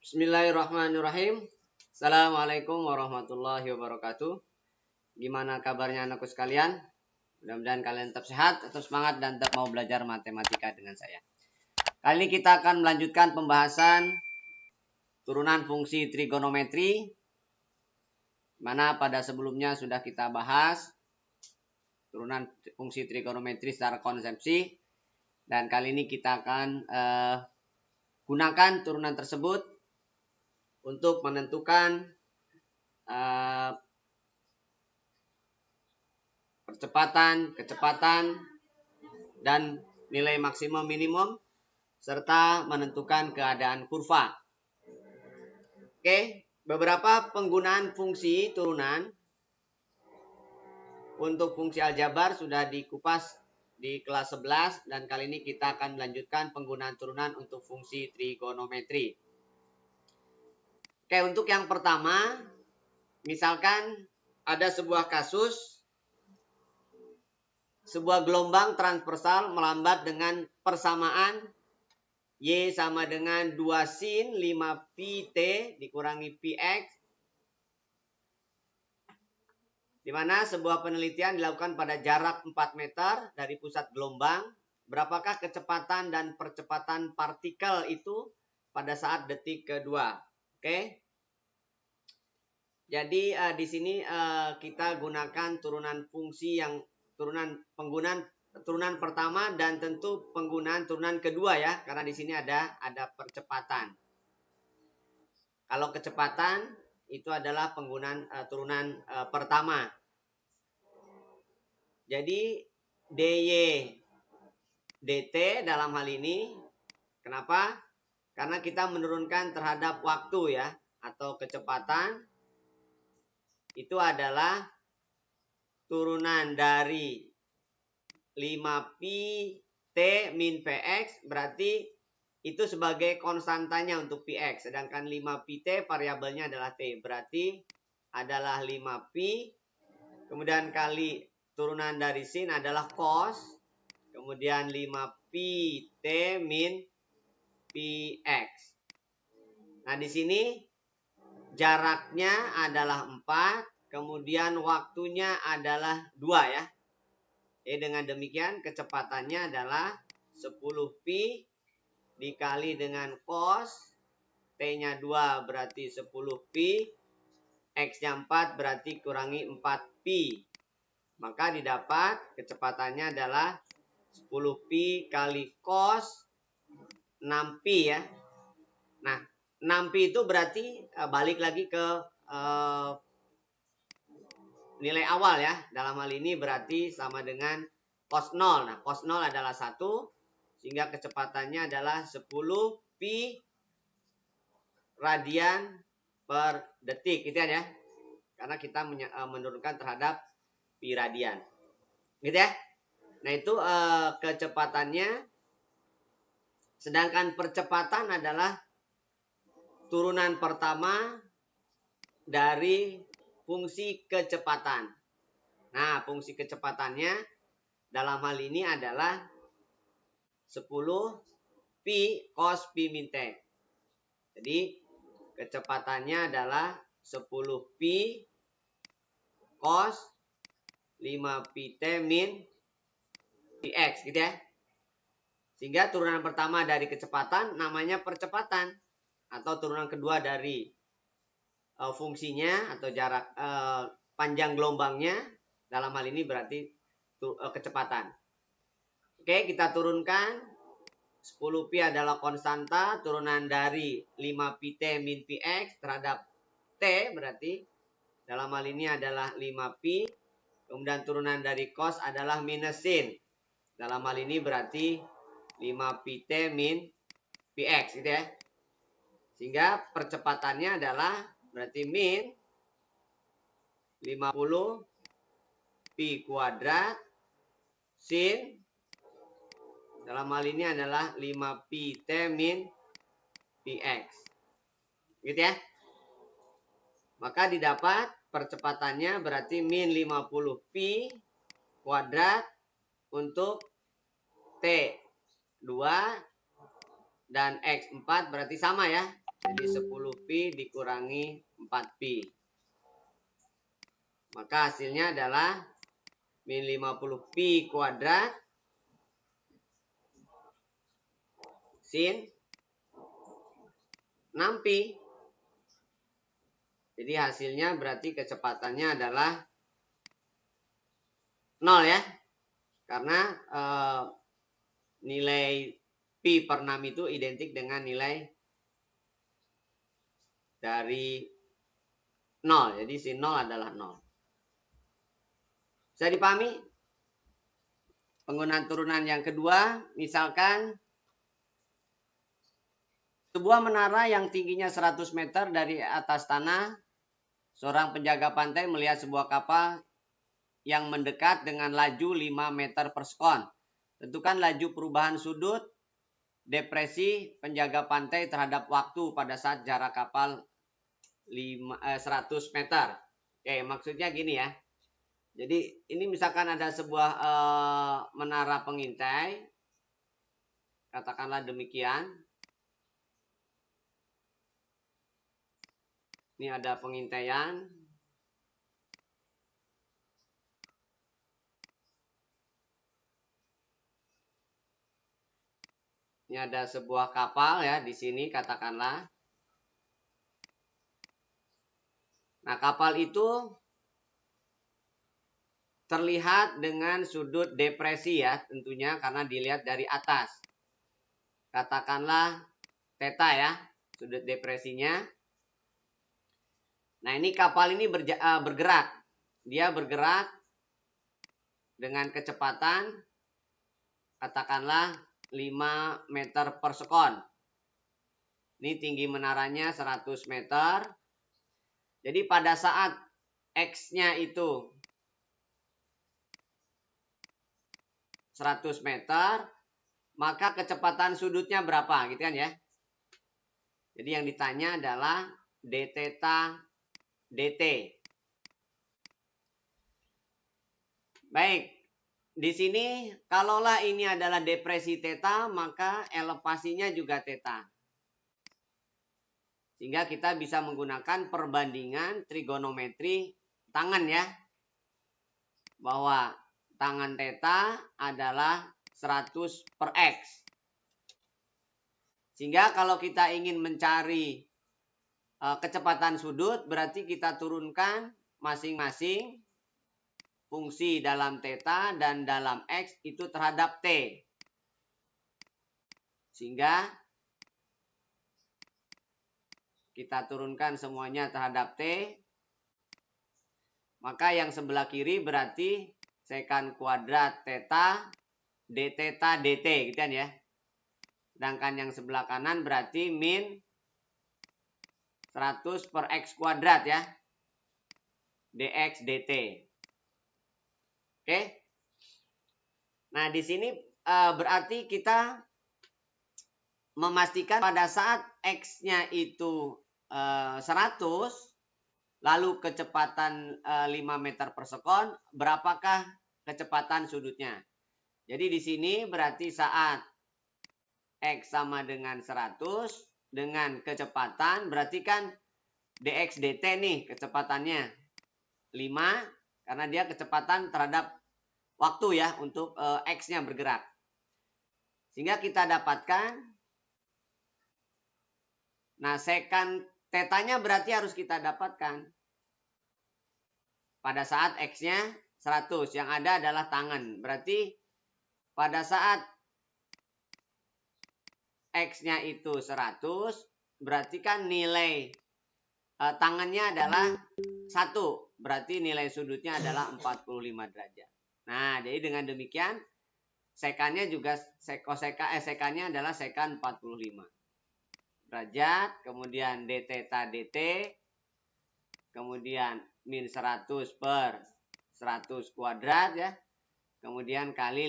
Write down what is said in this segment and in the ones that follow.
Bismillahirrahmanirrahim. Assalamualaikum warahmatullahi wabarakatuh. Gimana kabarnya anakku sekalian? Mudah-mudahan kalian tetap sehat, tetap semangat, dan tetap mau belajar matematika dengan saya. Kali ini kita akan melanjutkan pembahasan turunan fungsi trigonometri, mana pada sebelumnya sudah kita bahas turunan fungsi trigonometri secara konsepsi. Dan kali ini kita akan gunakan turunan tersebut untuk menentukan percepatan, kecepatan, dan nilai maksimum minimum, serta menentukan keadaan kurva. Oke, beberapa penggunaan fungsi turunan untuk fungsi aljabar sudah dikupas di kelas 11, dan kali ini kita akan melanjutkan penggunaan turunan untuk fungsi trigonometri. Oke, untuk yang pertama, misalkan ada sebuah kasus, sebuah gelombang transversal melambat dengan persamaan Y sama dengan 2 sin 5 pi T dikurangi pi X, di mana sebuah penelitian dilakukan pada jarak 4 meter dari pusat gelombang. Berapakah kecepatan dan percepatan partikel itu pada saat detik kedua? Oke. Jadi di sini kita gunakan turunan fungsi yang turunan pertama, dan tentu penggunaan turunan kedua ya, karena di sini ada percepatan. Kalau kecepatan itu adalah penggunaan turunan pertama. Jadi dy dt dalam hal ini, kenapa? Karena kita menurunkan terhadap waktu ya, atau kecepatan itu adalah turunan dari 5 pi T min Px, berarti itu sebagai konstantanya untuk Px. Sedangkan 5 pi T variabelnya adalah T, berarti adalah 5 pi. Kemudian kali turunan dari sin adalah cos. Kemudian 5 pi T min Px. Nah di sini jaraknya adalah 4, kemudian waktunya adalah 2 ya. Jadi dengan demikian kecepatannya adalah 10 pi dikali dengan cos, T-nya 2 berarti 10 pi, X-nya 4 berarti kurangi 4 pi. Maka didapat kecepatannya adalah 10 pi kali cos 6 pi ya. Nah 6 pi itu berarti balik lagi ke nilai awal ya. Dalam hal ini berarti sama dengan cos 0. Nah, cos 0 adalah 1, sehingga kecepatannya adalah 10 pi radian per detik, gitu ya. Karena kita menurunkan terhadap pi radian. Gitu ya. Nah, itu kecepatannya. Sedangkan percepatan adalah turunan pertama dari fungsi kecepatan. Nah, fungsi kecepatannya dalam hal ini adalah 10 pi cos pi min T. Jadi, kecepatannya adalah 10 pi cos 5 pi T min Px, gitu ya. Sehingga turunan pertama dari kecepatan namanya percepatan, atau turunan kedua dari fungsinya atau jarak panjang gelombangnya, dalam hal ini berarti kecepatan. Oke, kita turunkan. 10 pi adalah konstanta, turunan dari 5 pi T min Px terhadap T, berarti dalam hal ini adalah 5 pi. Kemudian turunan dari cos adalah minus sin. Dalam hal ini berarti 5 pi T min Px, gitu ya. Sehingga percepatannya adalah berarti min 50 pi kuadrat sin, dalam hal ini adalah 5 pi T min Px. Gitu ya. Maka didapat percepatannya berarti min 50 pi kuadrat untuk T 2 dan X 4, berarti sama ya. Jadi 10pi dikurangi 4pi. Maka hasilnya adalah min 50pi kuadrat sin 6pi. Jadi hasilnya berarti kecepatannya adalah 0 ya. Karena nilai pi per 6 itu identik dengan nilai dari 0. Jadi sin 0 adalah 0. Bisa dipahami? Penggunaan turunan yang kedua, misalkan sebuah menara yang tingginya 100 meter dari atas tanah, seorang penjaga pantai melihat sebuah kapal yang mendekat dengan laju 5 meter per sekon. Tentukan laju perubahan sudut depresi penjaga pantai terhadap waktu pada saat jarak kapal 100 meter. Oke, maksudnya gini ya. Jadi ini misalkan ada sebuah menara pengintai, katakanlah demikian. Ini ada pengintaian. Ini ada sebuah kapal ya di sini katakanlah. Nah, kapal itu terlihat dengan sudut depresi ya, tentunya karena dilihat dari atas. Katakanlah theta ya, sudut depresinya. Nah, ini kapal ini bergerak. Dia bergerak dengan kecepatan katakanlah 5 meter per sekon. Ini tinggi menaranya 100 meter. Jadi pada saat X-nya itu 100 meter, maka kecepatan sudutnya berapa gitu kan ya. Jadi yang ditanya adalah d theta dt. Baik, di sini kalaulah ini adalah depresi theta, maka elevasinya juga theta. Sehingga kita bisa menggunakan perbandingan trigonometri tangan ya. Bahwa tangan theta adalah 100 per X. Sehingga kalau kita ingin mencari kecepatan sudut, berarti kita turunkan masing-masing fungsi dalam theta dan dalam X itu terhadap T. Sehingga kita turunkan semuanya terhadap T. Maka yang sebelah kiri berarti sekant kuadrat theta d theta dt gitu kan ya. Sedangkan yang sebelah kanan berarti min 100 per X kuadrat ya. dx dt. Oke. Nah, di sini berarti kita memastikan pada saat X-nya itu 100, lalu kecepatan 5 meter per sekon, berapakah kecepatan sudutnya? Jadi di sini berarti saat X sama dengan 100 dengan kecepatan, berarti kan dx dt nih kecepatannya 5 karena dia kecepatan terhadap waktu ya untuk X-nya bergerak. Sehingga kita dapatkan, nah sekant tetanya berarti harus kita dapatkan pada saat X-nya 100. Yang ada adalah tangan. Berarti pada saat X-nya itu 100, berarti kan nilai tangannya adalah 1. Berarti nilai sudutnya adalah 45 derajat. Nah, jadi dengan demikian sekannya juga sekannya adalah sekan 45 derajat, kemudian d theta dt, kemudian min 100 per 100 kuadrat ya, kemudian kali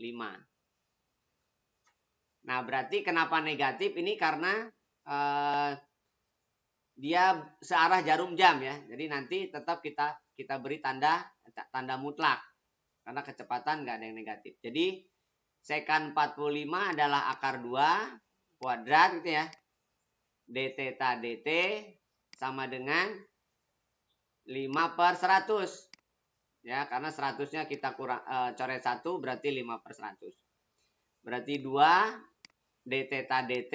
5. Nah, berarti kenapa negatif ini karena dia searah jarum jam ya. Jadi nanti tetap kita beri tanda mutlak karena kecepatan nggak ada yang negatif. Jadi sekan 45 adalah akar 2 kuadrat gitu ya. d theta dt sama dengan 5/100. Ya, karena 100-nya kita coret 1 berarti 5/100. Berarti 2 d theta dt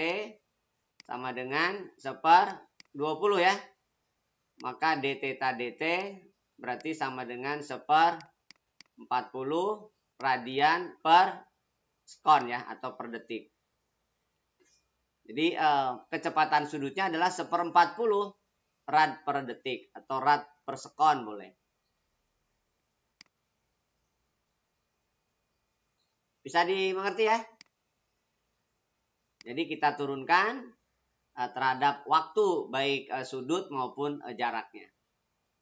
sama dengan 1/20 ya. Maka d theta dt berarti sama dengan 1/40 radian per sekon ya, atau per detik. Jadi kecepatan sudutnya adalah 1/40 rad per detik atau rad per sekon boleh. Bisa dimengerti ya? Jadi kita turunkan terhadap waktu baik sudut maupun jaraknya.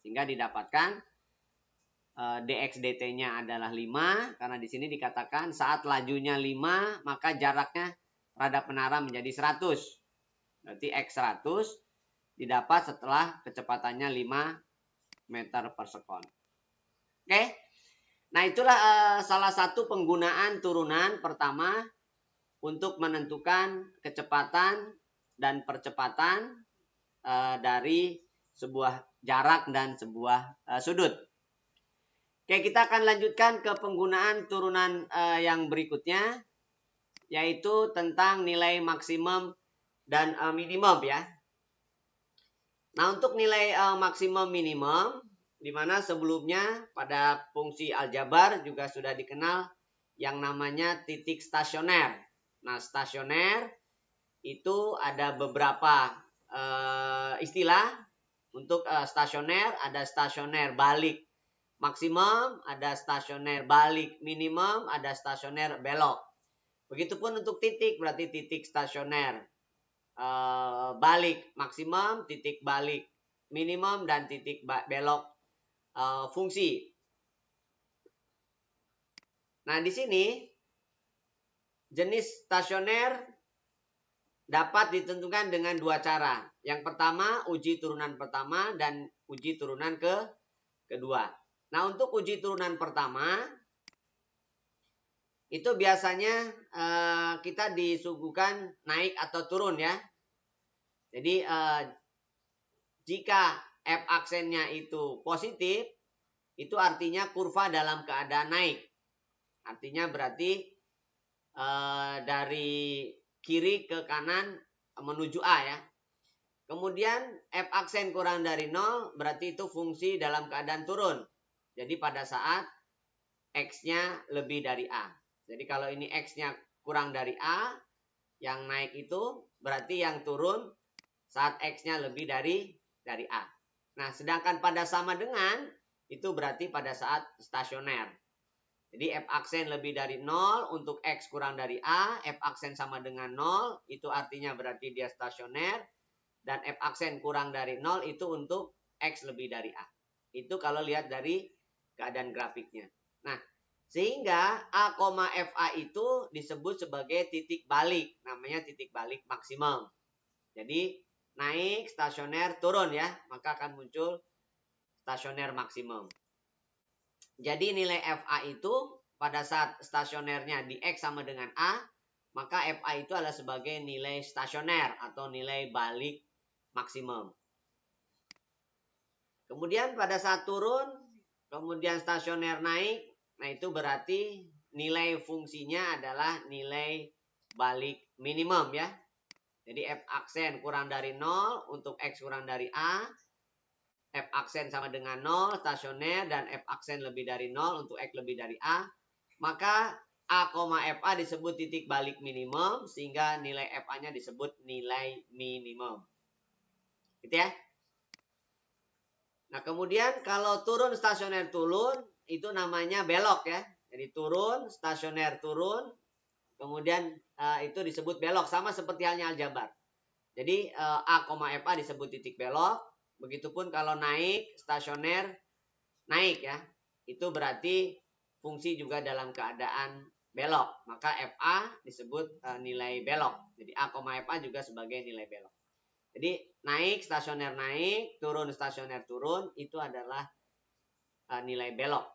Sehingga didapatkan dx dt-nya adalah 5 karena di sini dikatakan saat lajunya 5 maka jaraknya terhadap menara menjadi 100. Berarti x 100 didapat setelah kecepatannya 5 meter per sekon. Oke. Nah, itulah salah satu penggunaan turunan pertama untuk menentukan kecepatan dan percepatan dari sebuah jarak dan sebuah sudut. Oke, kita akan lanjutkan ke penggunaan turunan yang berikutnya, yaitu tentang nilai maksimum dan minimum ya. Nah, untuk nilai maksimum minimum, di mana sebelumnya pada fungsi aljabar juga sudah dikenal yang namanya titik stasioner. Nah, stasioner itu ada beberapa istilah. Untuk stasioner ada stasioner balik maksimum, ada stasioner balik minimum, ada stasioner belok. Begitupun untuk titik, berarti titik stasioner balik maksimum, titik balik minimum, dan titik belok fungsi. Nah, di sini jenis stasioner dapat ditentukan dengan dua cara. Yang pertama, uji turunan pertama dan uji turunan kedua. Nah, untuk uji turunan pertama, itu biasanya kita disuguhkan naik atau turun ya. Jadi, jika F aksennya itu positif, itu artinya kurva dalam keadaan naik. Artinya berarti dari kiri ke kanan menuju A ya. Kemudian F aksen kurang dari 0 berarti itu fungsi dalam keadaan turun. Jadi pada saat X-nya lebih dari A. Jadi kalau ini X-nya kurang dari A, yang naik itu berarti yang turun saat X-nya lebih dari A. Nah, sedangkan pada sama dengan itu berarti pada saat stasioner. Jadi F aksen lebih dari 0 untuk X kurang dari A, F aksen sama dengan 0, itu artinya berarti dia stasioner. Dan F aksen kurang dari 0 itu untuk X lebih dari A. Itu kalau lihat dari keadaan grafiknya. Nah, sehingga A, FA itu disebut sebagai titik balik. Namanya titik balik maksimum. Jadi naik, stasioner, turun ya. Maka akan muncul stasioner maksimum. Jadi nilai FA itu pada saat stasionernya di X sama dengan A, maka FA itu adalah sebagai nilai stasioner atau nilai balik maksimum. Kemudian pada saat turun, kemudian stasioner naik, nah itu berarti nilai fungsinya adalah nilai balik minimum ya. Jadi F aksen kurang dari 0 untuk X kurang dari A, F aksen sama dengan 0 stasioner, dan F aksen lebih dari 0 untuk X lebih dari A, maka A, FA disebut titik balik minimum sehingga nilai FA-nya disebut nilai minimum. Gitu ya. Nah, kemudian kalau turun stasioner turun itu namanya belok ya. Jadi turun, stasioner turun, kemudian itu disebut belok, sama seperti halnya aljabar. Jadi A, FA disebut titik belok. Begitupun kalau naik, stasioner naik ya. Itu berarti fungsi juga dalam keadaan belok. Maka FA disebut nilai belok. Jadi A, FA juga sebagai nilai belok. Jadi naik, stasioner naik, turun, stasioner turun, itu adalah nilai belok.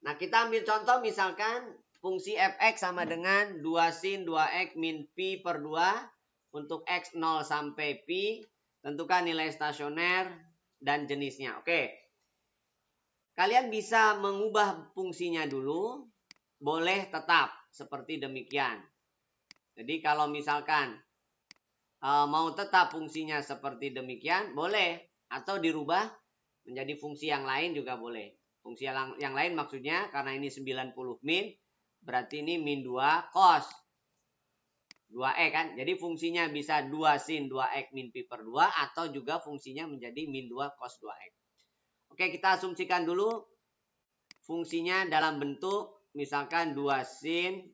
Nah, kita ambil contoh misalkan fungsi fx sama dengan 2 sin 2x min pi per 2 untuk x 0 sampai pi. Tentukan nilai stasioner dan jenisnya. Oke. Kalian bisa mengubah fungsinya dulu. Boleh tetap seperti demikian. Jadi kalau misalkan mau tetap fungsinya seperti demikian, boleh. Atau dirubah menjadi fungsi yang lain juga boleh. Fungsi yang lain maksudnya karena ini 90 min, berarti ini min 2 cos 2e kan. Jadi fungsinya bisa 2 sin 2x min pi per 2 atau juga fungsinya menjadi min 2 cos 2x. Oke, kita asumsikan dulu fungsinya dalam bentuk misalkan 2 sin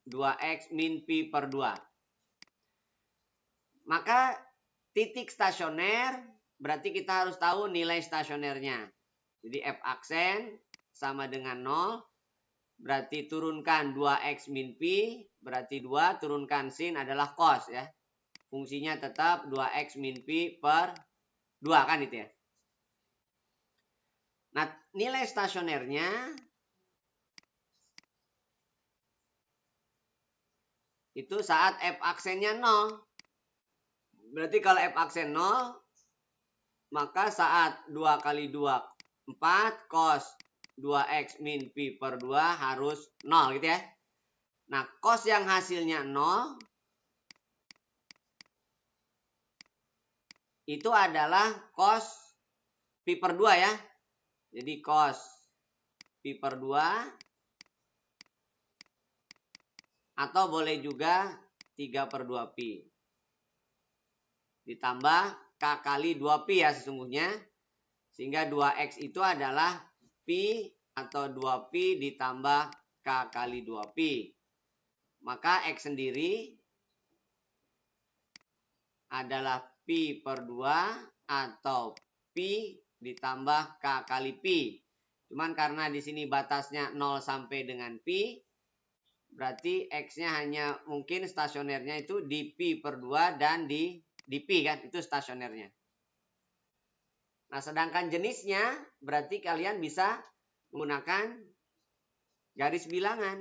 2x min pi per 2. Maka titik stasioner berarti kita harus tahu nilai stasionernya. Jadi f aksen sama dengan 0. Berarti turunkan 2x min pi. Berarti 2 turunkan sin adalah cos ya. Fungsinya tetap 2x min pi per 2 kan itu ya. Nah nilai stasionernya itu saat f aksennya 0. Berarti kalau f aksen 0. Maka saat 2 kali 2 4 cos 2x min pi per 2 harus 0 gitu ya. Nah cos yang hasilnya 0 itu adalah cos pi per 2 ya. Jadi cos pi per 2 atau boleh juga 3 per 2 pi. Ditambah K kali 2 pi ya sesungguhnya. Sehingga 2x itu adalah pi atau 2 pi ditambah K kali 2 pi. Maka x sendiri adalah pi per 2 atau pi ditambah K kali pi. Cuman karena di sini batasnya 0 sampai dengan pi, berarti x-nya hanya mungkin stasionernya itu di pi per 2 dan di pi kan, itu stasionernya. Nah, sedangkan jenisnya berarti kalian bisa menggunakan garis bilangan.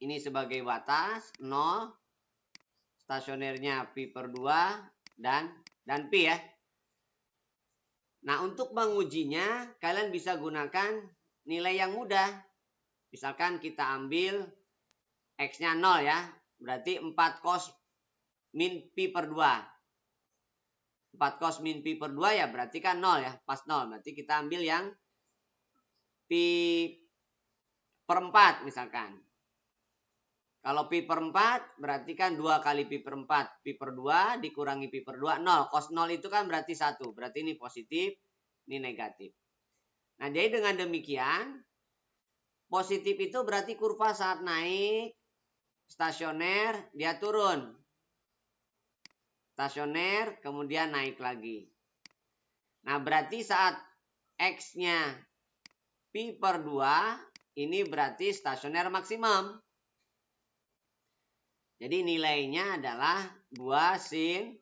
Ini sebagai batas 0, stasionernya pi per 2 dan pi ya. Nah, untuk mengujinya kalian bisa gunakan nilai yang mudah. Misalkan kita ambil x-nya 0 ya. Berarti 4 cos min pi per 2. 4 cos min pi per 2 ya berarti kan 0 ya. Pas 0. Berarti kita ambil yang pi per 4 misalkan. Kalau pi per 4 berarti kan 2 kali pi per 4. Pi per 2 dikurangi pi per 2 0. Cos 0 itu kan berarti 1. Berarti ini positif, ini negatif. Nah jadi dengan demikian positif itu berarti kurva saat naik, stasioner, dia turun. Stasioner, kemudian naik lagi. Nah, berarti saat X-nya pi per 2, ini berarti stasioner maksimum. Jadi nilainya adalah 2 sin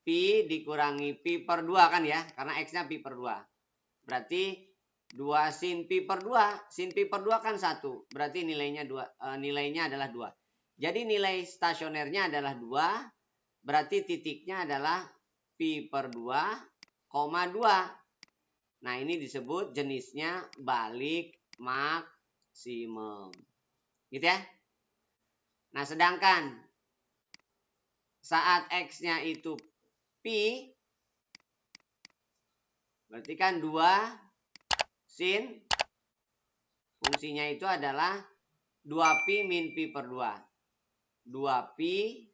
pi dikurangi pi per 2 kan ya, karena X-nya pi per 2. Berarti 2 sin pi per 2, sin pi per 2 kan 1. Berarti nilainya adalah 2. Jadi nilai stasionernya adalah 2. Berarti titiknya adalah pi per 2, 2. Nah ini disebut jenisnya balik maksimum. Gitu ya. Nah sedangkan saat X-nya itu pi, berarti kan 2 sin fungsinya itu adalah 2 pi min pi per 2. 2 pi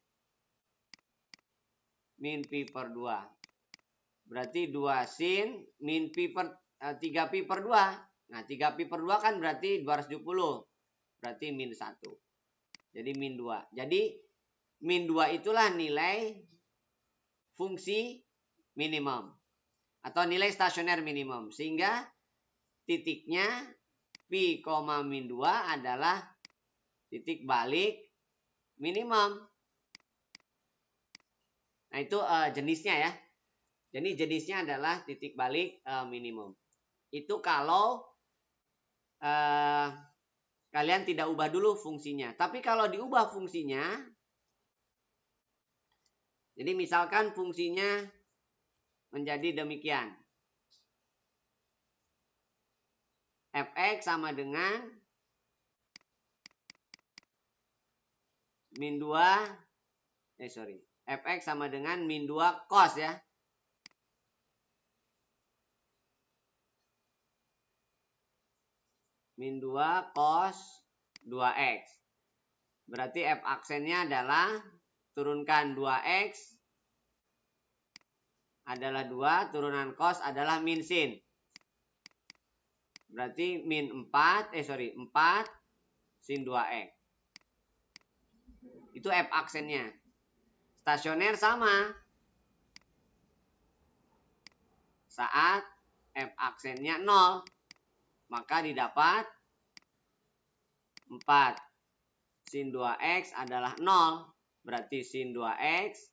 min pi per 2. Berarti 2 sin min pi per 3 pi per 2. Nah 3 pi per 2 kan berarti 270. Berarti min 1. Jadi min 2. Jadi min 2 itulah nilai fungsi minimum. Atau nilai stasioner minimum. Sehingga titiknya pi, min 2 adalah titik balik minimum. Nah itu jenisnya ya. Jadi jenisnya adalah titik balik minimum. Itu kalau kalian tidak ubah dulu fungsinya. Tapi kalau diubah fungsinya, jadi misalkan fungsinya menjadi demikian. Fx sama dengan min 2, Fx sama dengan min 2 cos ya. Min 2 cos 2x. Berarti F aksennya adalah turunkan 2x adalah 2, turunan cos adalah min sin. Berarti min 4 sin 2x. Itu F aksennya. Stasioner sama. Saat F aksennya 0, maka didapat 4 sin 2x adalah 0. Berarti sin 2x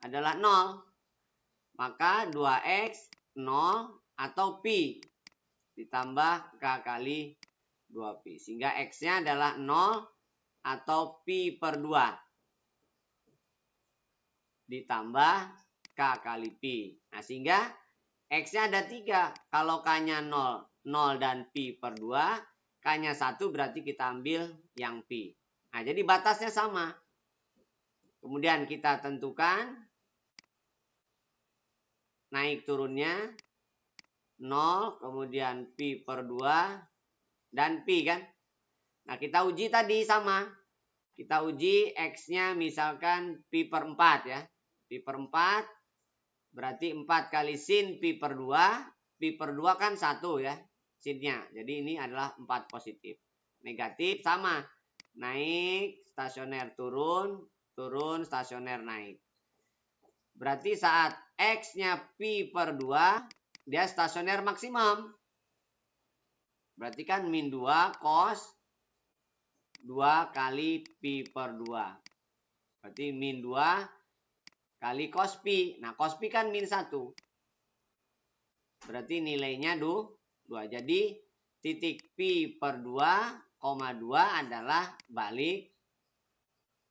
adalah 0. Maka 2x 0 atau pi ditambah k kali 2pi. Sehingga x-nya adalah 0 atau pi per 2 ditambah k kali pi. Nah, sehingga x-nya ada 3. Kalau k-nya 0, 0 dan pi per 2, k-nya 1 berarti kita ambil yang pi. Nah, jadi batasnya sama. Kemudian kita tentukan naik turunnya 0, kemudian pi per 2, dan pi kan. Nah, kita uji tadi sama. Kita uji x-nya misalkan pi per 4 ya. Pi per 4 berarti 4 kali sin pi per 2. Pi per 2 kan 1 ya sinnya. Jadi ini adalah 4 positif. Negatif sama. Naik, stasioner turun, turun, stasioner naik. Berarti saat x-nya pi per 2, dia stasioner maksimum. Berarti kan min 2 cos 2 kali pi per 2. Berarti min 2 kali cos pi. Nah, cos pi kan min 1. Berarti nilainya 2. Jadi titik pi per 2,2 adalah balik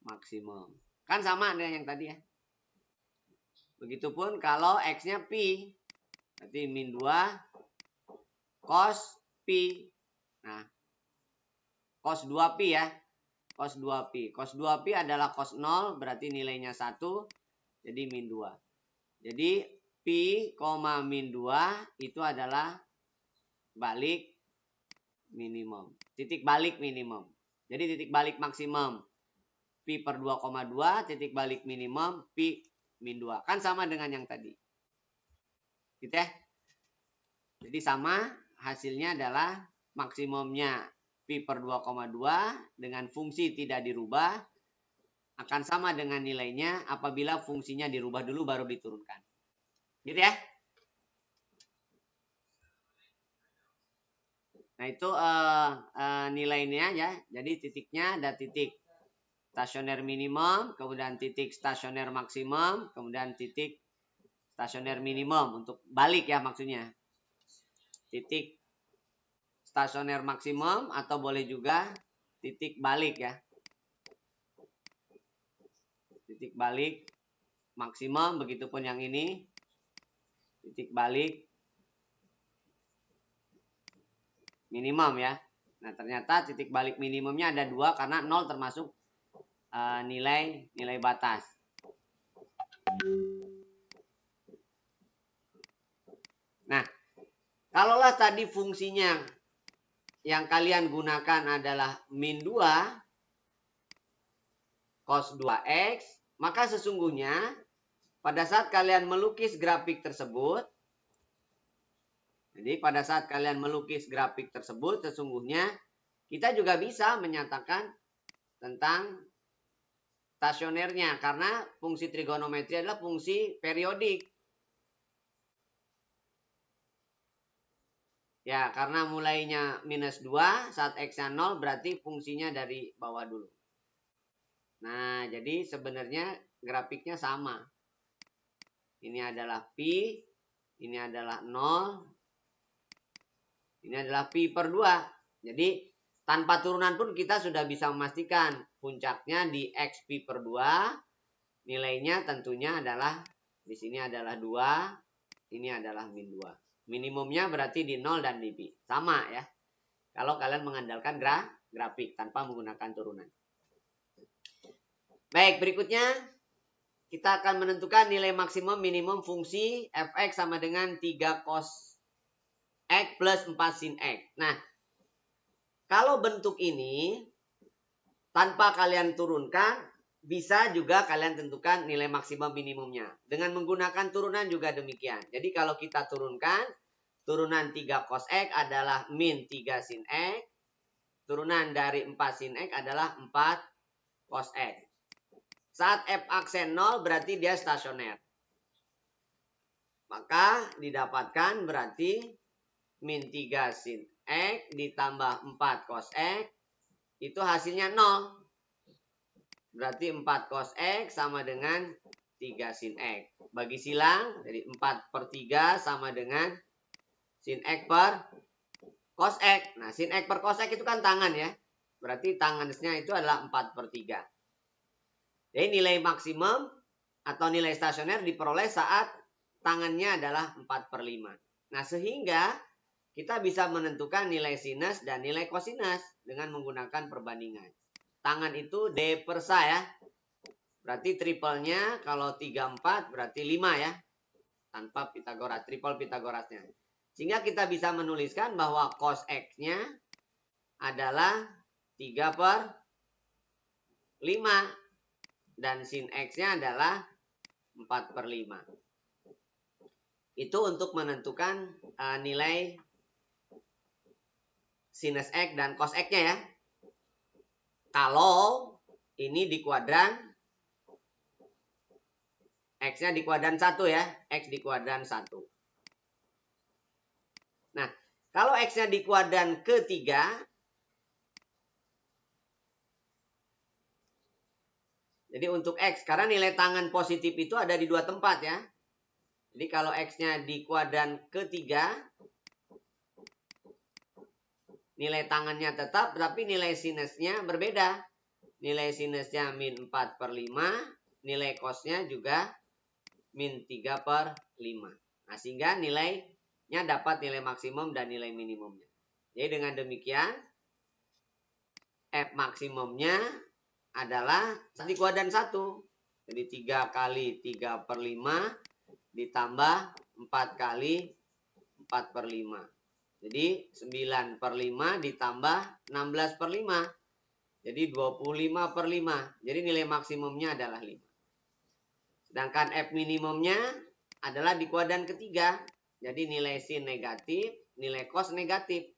maksimum. Kan sama dengan yang tadi ya. Begitupun kalau x-nya pi. Berarti min 2 cos pi. Nah, cos 2pi ya. Cos 2pi. Cos 2pi adalah cos 0. Berarti nilainya 1. Jadi min 2. Jadi pi, min 2 itu adalah balik minimum. Titik balik minimum. Jadi titik balik maksimum pi per 2,2. Titik balik minimum pi min 2. Kan sama dengan yang tadi. Gitu ya. Jadi sama, hasilnya adalah maksimumnya pi per 2,2 dengan fungsi tidak dirubah akan sama dengan nilainya apabila fungsinya dirubah dulu baru diturunkan. Gitu ya. Nah, itu nilainya ya. Jadi titiknya ada titik stasioner minimum, kemudian titik stasioner maksimum, kemudian titik stasioner minimum untuk balik ya maksudnya. Titik stasioner maksimum atau boleh juga titik balik ya. Titik balik maksimum, begitupun yang ini. Titik balik minimum ya. Nah, ternyata titik balik minimumnya ada 2 karena 0 termasuk nilai batas. Nah, kalaulah tadi fungsinya yang kalian gunakan adalah min 2 cos 2x, maka sesungguhnya pada saat kalian melukis grafik tersebut, jadi pada saat kalian melukis grafik tersebut, sesungguhnya kita juga bisa menyatakan tentang stasionernya, karena fungsi trigonometri adalah fungsi periodik. Ya, karena mulainya minus 2, saat x-nya 0 berarti fungsinya dari bawah dulu. Nah, jadi sebenarnya grafiknya sama. Ini adalah pi, ini adalah 0, ini adalah pi per 2. Jadi tanpa turunan pun kita sudah bisa memastikan puncaknya di XP per 2. Nilainya tentunya adalah di sini adalah 2, ini adalah min 2. Minimumnya berarti di 0 dan di pi. Sama ya. Kalau kalian mengandalkan grafik tanpa menggunakan turunan. Baik, berikutnya kita akan menentukan nilai maksimum minimum fungsi fx sama dengan 3 cos x plus 4 sin x. Nah, kalau bentuk ini tanpa kalian turunkan, bisa juga kalian tentukan nilai maksimum minimumnya. Dengan menggunakan turunan juga demikian. Jadi kalau kita turunkan, turunan 3 cos x adalah min 3 sin x. Turunan dari 4 sin x adalah 4 cos x. Saat f aksen 0 berarti dia stasioner. Maka didapatkan berarti min 3 sin x ditambah 4 cos x. Itu hasilnya 0. Berarti 4 cos x sama dengan 3 sin x. Bagi silang, jadi 4 per 3 sama dengan sin x per cos x. Nah, sin x per cos x itu kan tangan ya. Berarti tangannya itu adalah 4 per 3. Jadi nilai maksimum atau nilai stasioner diperoleh saat tangannya adalah 4 per 5. Nah, sehingga kita bisa menentukan nilai sinus dan nilai kosinus dengan menggunakan perbandingan. Tangan itu D per sa ya. Berarti triplenya kalau 3, 4 berarti 5 ya. Tanpa Pitagoras, triple Pitagorasnya. Sehingga kita bisa menuliskan bahwa cos X-nya adalah 3 per 5. Dan sin X-nya adalah 4 per 5. Itu untuk menentukan nilai sinus X dan cos X-nya ya. Kalau ini di kuadran, X-nya di kuadran 1 ya. X di kuadran 1. Nah, kalau X-nya di kuadran ketiga, jadi untuk X, karena nilai tangan positif itu ada di 2 tempat ya. Jadi kalau X-nya di kuadran ketiga, nilai tangannya tetap, tapi nilai sinusnya berbeda. Nilai sinusnya min 4 per 5, nilai cosnya juga min 3 per 5. Nah, sehingga nilainya dapat nilai maksimum dan nilai minimumnya. Jadi dengan demikian, F maksimumnya adalah di kuadran 1. Jadi 3 kali 3 per 5 ditambah 4 kali 4 per 5. Jadi 9 per 5 ditambah 16 per 5. Jadi 25 per 5. Jadi nilai maksimumnya adalah 5. Sedangkan F minimumnya adalah di kuadran ketiga. Jadi nilai sin negatif, nilai cos negatif.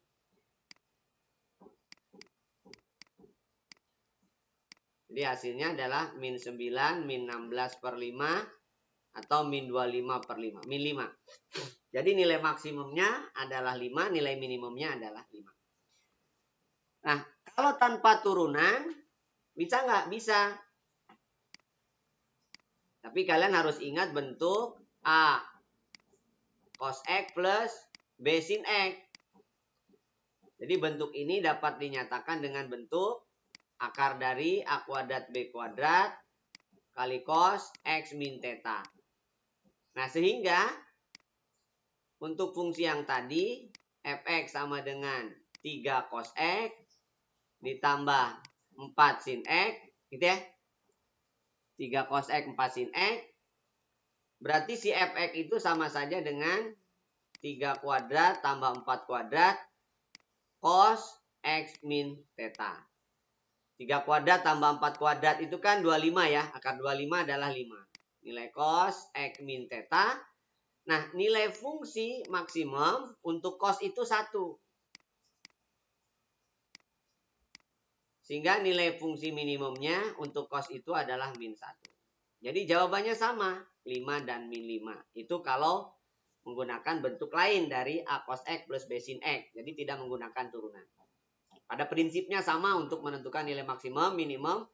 Jadi hasilnya adalah min 9, min 16 per 5, atau min 25 per 5. Min 5. Jadi nilai maksimumnya adalah 5, nilai minimumnya adalah 5. Nah, kalau tanpa turunan, bisa nggak? Bisa. Tapi kalian harus ingat bentuk A cos X plus B sin X. Jadi bentuk ini dapat dinyatakan dengan bentuk akar dari A kuadrat B kuadrat kali cos X min theta. Nah, sehingga untuk fungsi yang tadi, fx sama dengan 3 cos X ditambah 4 sin X, gitu ya. 3 cos X, 4 sin X. Berarti si fx itu sama saja dengan 3 kuadrat tambah 4 kuadrat cos X min theta. 3 kuadrat tambah 4 kuadrat itu kan 25 ya. Akar 25 adalah 5. Nilai cos X min theta. Nah, nilai fungsi maksimum untuk cos itu 1. Sehingga nilai fungsi minimumnya untuk cos itu adalah min 1. Jadi jawabannya sama, 5 dan min 5. Itu kalau menggunakan bentuk lain dari A cos X plus B sin X. Jadi tidak menggunakan turunan. Pada prinsipnya sama untuk menentukan nilai maksimum, minimum,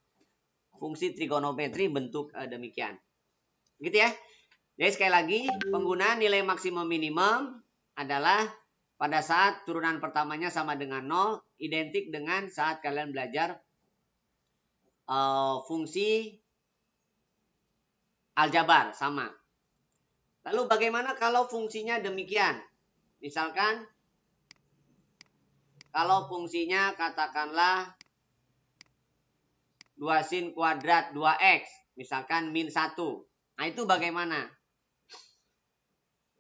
fungsi trigonometri bentuk demikian. Gitu ya. Jadi sekali lagi, penggunaan nilai maksimum minimum adalah pada saat turunan pertamanya sama dengan 0, identik dengan saat kalian belajar fungsi aljabar, sama. Lalu bagaimana kalau fungsinya demikian? Misalkan, kalau fungsinya katakanlah 2 sin kuadrat 2x, misalkan min 1. Nah itu bagaimana?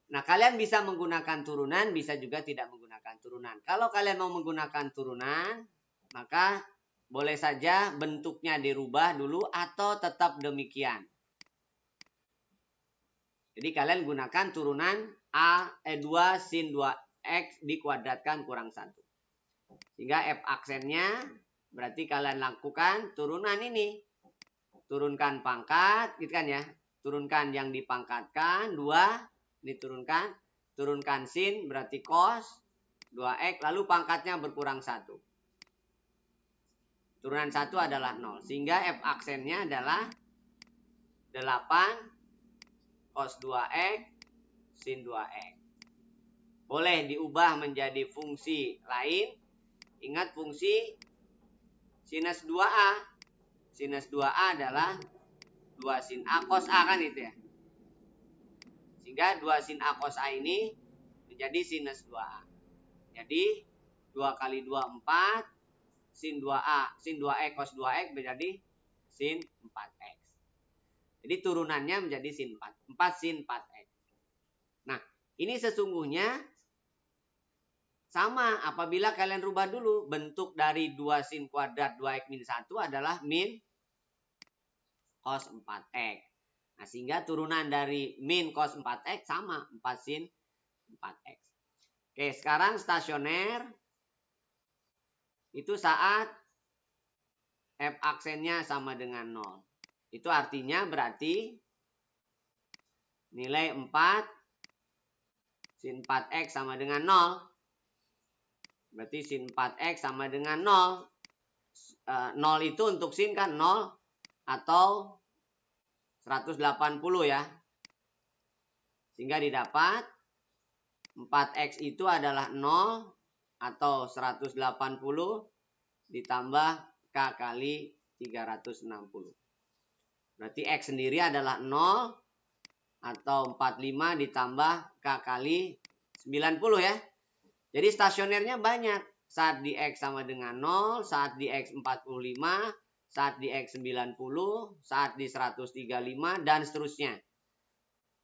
Nah, kalian bisa menggunakan turunan, bisa juga tidak menggunakan turunan. Kalau kalian mau menggunakan turunan, maka boleh saja bentuknya dirubah dulu atau tetap demikian. Jadi kalian gunakan turunan 2 sin 2x dikuadratkan kurang 1. Sehingga F aksennya berarti kalian lakukan turunan ini. Turunkan pangkat, gitu kan ya. Turunkan yang dipangkatkan, 2. Diturunkan, turunkan sin berarti cos 2x, lalu pangkatnya berkurang 1. Turunan 1 adalah 0. Sehingga F aksennya adalah 8 cos 2x sin 2x. Boleh diubah menjadi fungsi lain. Ingat fungsi sinus 2A. Sinus 2A adalah 2 sin A cos A kan itu ya. Sehingga 2 sin A cos A ini menjadi sinus 2A. Jadi 2 kali 2 4 sin 2A sin 2x cos 2x menjadi sin 4x. Jadi turunannya menjadi sin 4. 4 sin 4x. Nah, ini sesungguhnya sama apabila kalian rubah dulu. Bentuk dari 2 sin kuadrat 2x min 1 adalah min cos 4x. Nah, sehingga turunan dari min cos 4x sama 4 sin 4x. Oke, sekarang stasioner itu saat F aksennya sama dengan 0. Itu artinya berarti nilai 4 sin 4x sama dengan 0. Berarti sin 4x sama dengan 0. 0 itu untuk sin kan 0 atau 180 ya. Sehingga didapat 4x itu adalah 0 atau 180 ditambah K kali 360. Berarti X sendiri adalah 0 atau 45 ditambah K kali 90 ya. Jadi stasionernya banyak. Saat di X sama dengan 0, saat di X 45, saat di X 90, saat di 135, dan seterusnya.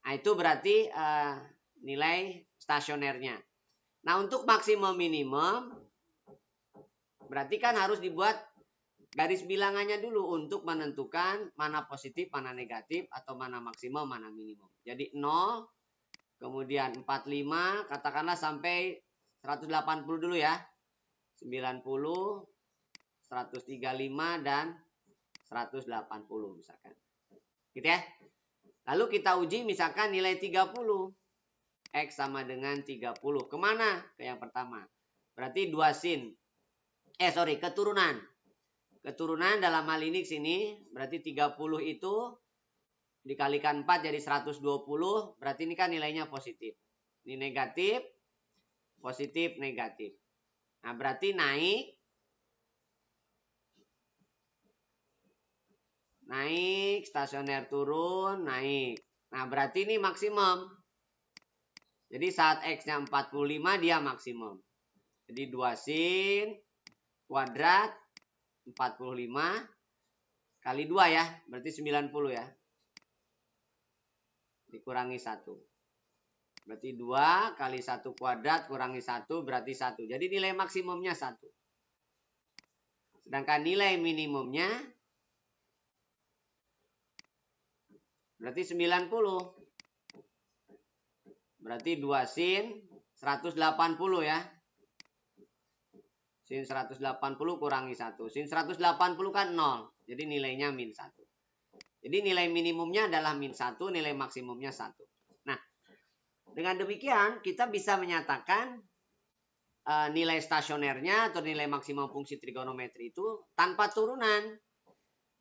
Nah, itu berarti nilai stasionernya. Nah, untuk maksimum minimum, berarti kan harus dibuat garis bilangannya dulu untuk menentukan mana positif, mana negatif, atau mana maksimum, mana minimum. Jadi 0, kemudian 45, katakanlah sampai 180 dulu ya. 90, 135, dan 180 misalkan. Gitu ya. Lalu kita uji misalkan nilai 30. X sama dengan 30. Kemana? Ke yang pertama. Berarti 2 sin. Keturunan. Keturunan dalam hal ini sini. Berarti 30 itu dikalikan 4 jadi 120. Berarti ini kan nilainya positif. Ini negatif. Positif, negatif. Nah, berarti naik. Naik, stasioner turun, naik. Nah, berarti ini maksimum. Jadi saat X-nya 45 dia maksimum. Jadi 2 sin kuadrat 45 kali 2 ya. Berarti 90 ya. Dikurangi 1. Berarti 2 kali 1 kuadrat kurangi 1 berarti 1. Jadi nilai maksimumnya 1. Sedangkan nilai minimumnya berarti 90. Berarti 2 sin 180 ya. Sin 180 kurangi 1. Sin 180 kan 0. Jadi nilainya min 1. Jadi nilai minimumnya adalah min 1. Nilai maksimumnya 1. Nah, dengan demikian kita bisa menyatakan nilai stasionernya atau nilai maksimum fungsi trigonometri itu tanpa turunan.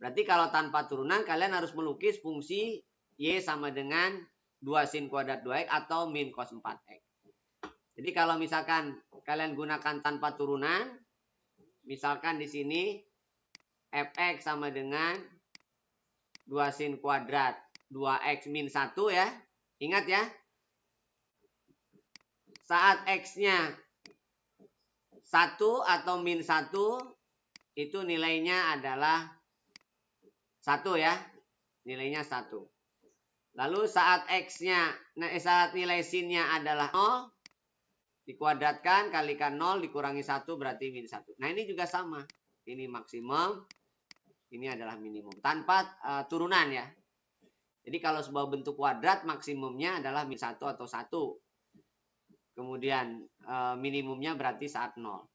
Berarti kalau tanpa turunan kalian harus melukis fungsi Y sama dengan 2 sin kuadrat 2x atau min cos 4x. Jadi kalau misalkan kalian gunakan tanpa turunan, misalkan di sini fx sama dengan 2 sin kuadrat 2x min 1 ya. Ingat ya. Saat x-nya 1 atau min 1 itu nilainya adalah 1 ya. Nilainya 1. Lalu saat x-nya, saat nilai sin-nya adalah 0, dikuadratkan kalikan 0 dikurangi 1 berarti min 1. Nah ini juga sama. Ini maksimum, ini adalah minimum. Tanpa turunan ya. Jadi kalau sebuah bentuk kuadrat maksimumnya adalah min 1 atau 1. Kemudian minimumnya berarti saat 0.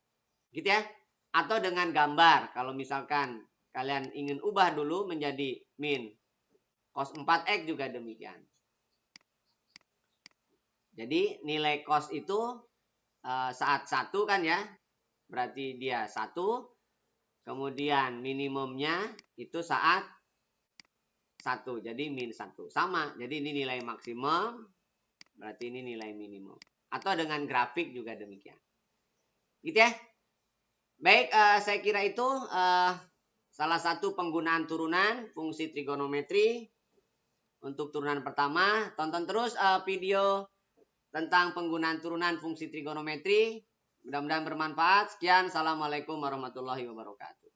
Gitu ya. Atau dengan gambar. Kalau misalkan kalian ingin ubah dulu menjadi min cos 4x juga demikian. Jadi nilai cos itu saat 1 kan ya. Berarti dia 1. Kemudian minimumnya itu saat 1. Jadi min 1. Sama. Jadi ini nilai maksimum. Berarti ini nilai minimum. Atau dengan grafik juga demikian. Gitu ya. Baik, saya kira itu salah satu penggunaan turunan fungsi trigonometri. Untuk turunan pertama, tonton terus video tentang penggunaan turunan fungsi trigonometri. Mudah-mudahan bermanfaat. Sekian, assalamualaikum warahmatullahi wabarakatuh.